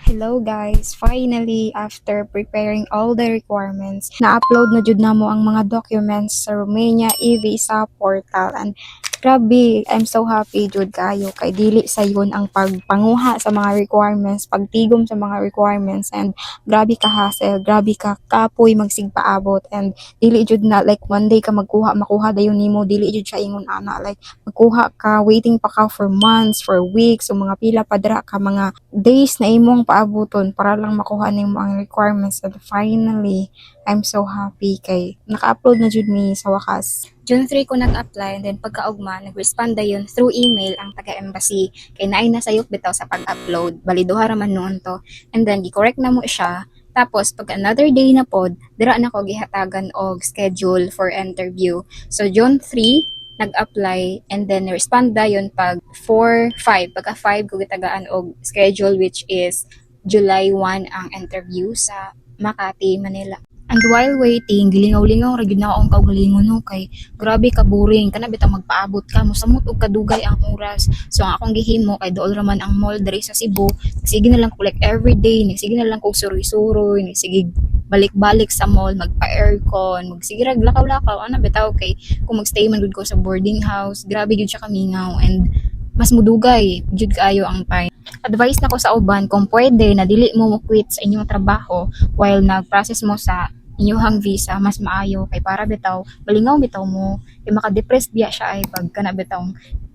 Hello guys! Finally, after preparing all the requirements, na-upload na jud namo ang mga documents sa Romania e-visa portal. And grabe, I'm so happy jud kayo kay dili sayon ang pagpanguha sa mga requirements, pagtigom sa mga requirements, and grabe ka hassle, grabe ka kapoy magsigpaabot, and dili jud na like one day ka makuha dayon nimo, dili jud siya ingon ana like magkuha ka, waiting pa ka for months, for weeks, o mga pila pa dira ka mga days na imong paabuton para lang makuha nimo ang requirements. And finally, I'm so happy kay naka-upload na jud mi sa wakas. June 3 ko nag-apply, and then pagkaugma nag-respond dayon through email ang taga-embassy kay naay na sayop bitaw sa pag-upload, bali duha ra man noon to. And then gi-correct na mo siya. Tapos pag another day na pod, dira na ko gihatagan og schedule for interview. So June 3 nag-apply, and then respond dayon pag 4-5, pagka 5 ko gitagaan og schedule, which is July 1 ang interview sa Makati, Manila. And while waiting, gilingaw-lingaw ra gyud na akong kaugalingon no kay grabe ka boring kana bitaw magpaabot ka mo samot og kadugay ang oras. So ang akong gihimo kay dool ra man ang mall diri sa Cebu, sige na lang ko like every day, sige na lang ko suroy-suroy, sige balik-balik sa mall, magpa-aircon, magsige ra lakaw-lakaw ana bitaw kay kung magstay man gud ko sa boarding house, grabe gyud siya kamingaw, and mas mudugay jud kaayo ang time. Advice nako sa uban kung pwede na dili mo quit sa inyong trabaho while nag-process mo sa inyong visa, mas maayo kay para bitaw balingaw bitaw mo kay maka-depress biya siya ay pag kana bitaw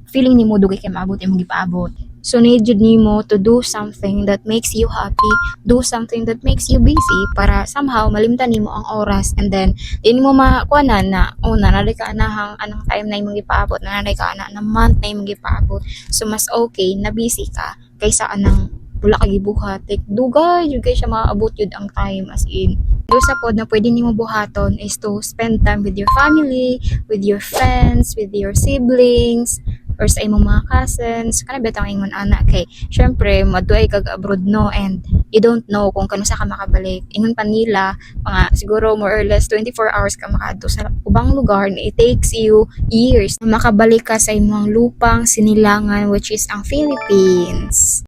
feeling nimo dugay kay maabot imong gipaabot. So need jud nimo to do something that makes you happy, do something that makes you busy para somehow malimtan nimo ang oras, and then di mo makuanan na nanay ka anahang anong time na imong gipaabot, nanay ka ana na month na imong gipaabot. So mas okay na busy ka kaysa anang wala ka gibuhat, like dugay jud kay siya maaabot jud ang time, as in. Sa pod na pwede nimo buhaton is to spend time with your family, with your friends, with your siblings, or sa imong mga cousins, kana betang ingon ana kay syempre maduay kag abroad no, and you don't know kung kano sa ka makabalik. Ingon pa nila mga siguro more or less 24 hours ka makaadto sa ubang lugar, na it takes you years na makabalik ka sa imong lupang sinilangan, which is ang Philippines.